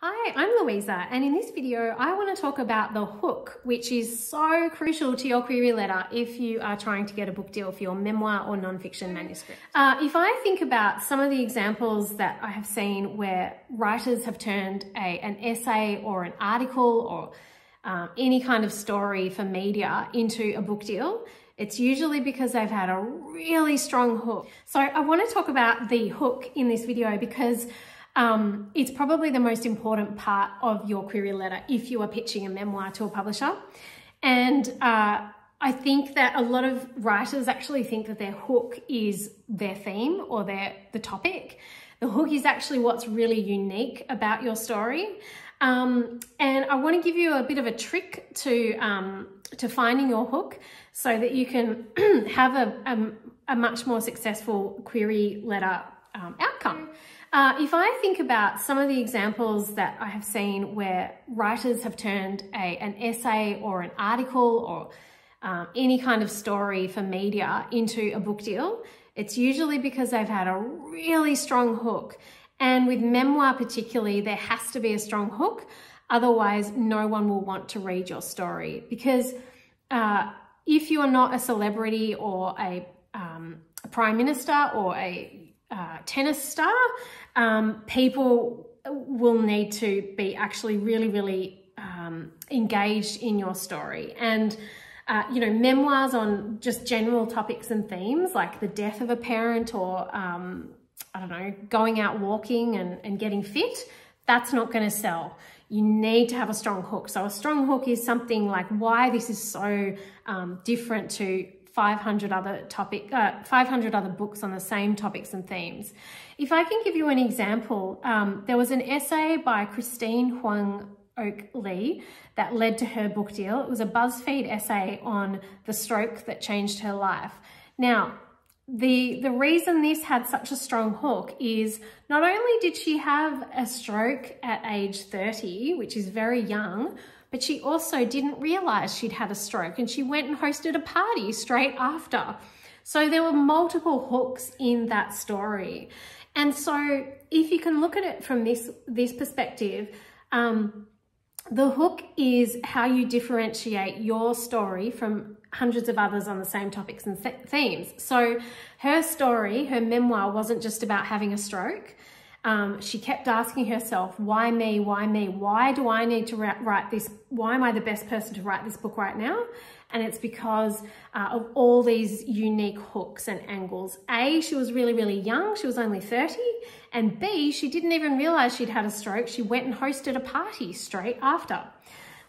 Hi, I'm Louisa, and in this video I want to talk about the hook, which is so crucial to your query letter if you are trying to get a book deal for your memoir or non-fiction manuscript. If I think about some of the examples that I have seen where writers have turned an essay or an article or any kind of story for media into a book deal, it's usually because they've had a really strong hook. So I want to talk about the hook in this video because it's probably the most important part of your query letter if you are pitching a memoir to a publisher. And I think that a lot of writers actually think that their hook is their theme or the topic. The hook is actually what's really unique about your story. And I want to give you a bit of a trick to finding your hook so that you can have a much more successful query letter outcome. If I think about some of the examples that I have seen where writers have turned an essay or an article or any kind of story for media into a book deal, it's usually because they've had a really strong hook. And with memoir particularly, there has to be a strong hook. Otherwise, no one will want to read your story. Because if you are not a celebrity or a prime minister or a tennis star, people will need to be actually really engaged in your story. And you know, memoirs on just general topics and themes like the death of a parent or I don't know, going out walking and getting fit, that's not going to sell. You need to have a strong hook. So a strong hook is something like why this is so different to 500 other books on the same topics and themes. If I can give you an example, there was an essay by Christine Huang Oak Lee that led to her book deal. It was a BuzzFeed essay on the stroke that changed her life. Now, the reason this had such a strong hook is not only did she have a stroke at age 30, which is very young, but she also didn't realize she'd had a stroke and she went and hosted a party straight after. So there were multiple hooks in that story. And so if you can look at it from this perspective, the hook is how you differentiate your story from hundreds of others on the same topics and themes. So her story, her memoir, wasn't just about having a stroke. She kept asking herself, why me? Why me? Why do I need to write this? Why am I the best person to write this book right now? And it's because of all these unique hooks and angles. A, she was really young. She was only 30. And B, she didn't even realize she'd had a stroke. She went and hosted a party straight after,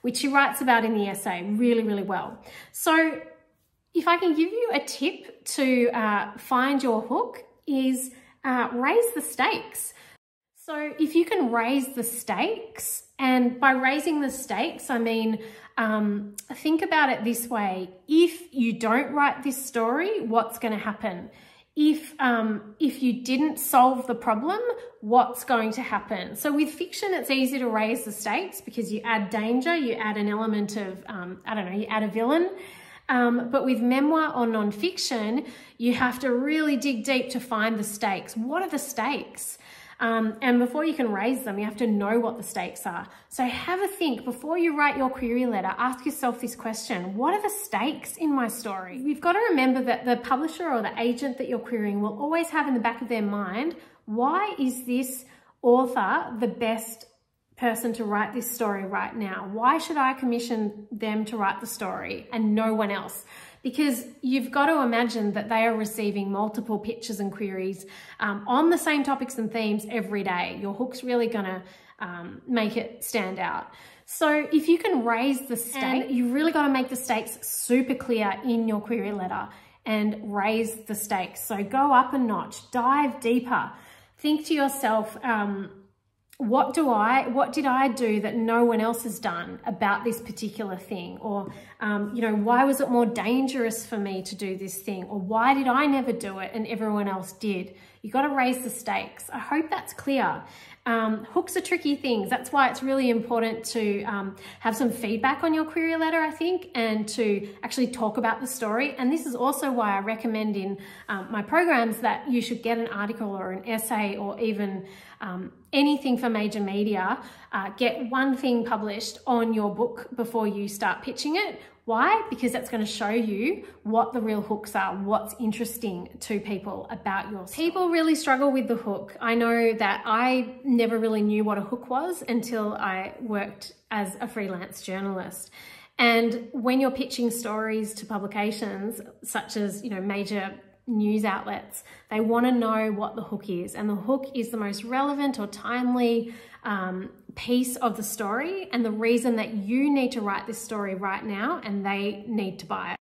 which she writes about in the essay really well. So if I can give you a tip to find your hook is raise the stakes. So if you can raise the stakes, and by raising the stakes, I mean, think about it this way. If you don't write this story, what's going to happen? If you didn't solve the problem, what's going to happen? So with fiction, it's easy to raise the stakes because you add danger, you add an element of, I don't know, you add a villain. But with memoir or non-fiction, you have to really dig deep to find the stakes. What are the stakes? And before you can raise them, you have to know what the stakes are. So have a think before you write your query letter. Ask yourself this question: what are the stakes in my story? You've got to remember that the publisher or the agent that you're querying will always have in the back of their mind, why is this author the best person to write this story right now? Why should I commission them to write the story and no one else? Because you've got to imagine that they are receiving multiple pitches and queries on the same topics and themes every day. Your hook's really gonna make it stand out. So if you can raise the stakes, you really got to make the stakes super clear in your query letter and raise the stakes. So go up a notch, dive deeper, think to yourself, what did I do that no one else has done about this particular thing? Or, you know, why was it more dangerous for me to do this thing? Or why did I never do it and everyone else did? You've got to raise the stakes. I hope that's clear. Hooks are tricky things. That's why it's really important to have some feedback on your query letter, I think, and to actually talk about the story. And this is also why I recommend in my programs that you should get an article or an essay or even anything for major media, get one thing published on your book before you start pitching it. Why? Because that's going to show you what the real hooks are, what's interesting to people about your story. People really struggle with the hook. I know that I never really knew what a hook was until I worked as a freelance journalist. And when you're pitching stories to publications, such as, major news outlets, they want to know what the hook is. And the hook is the most relevant or timely piece of the story, and the reason that you need to write this story right now and they need to buy it.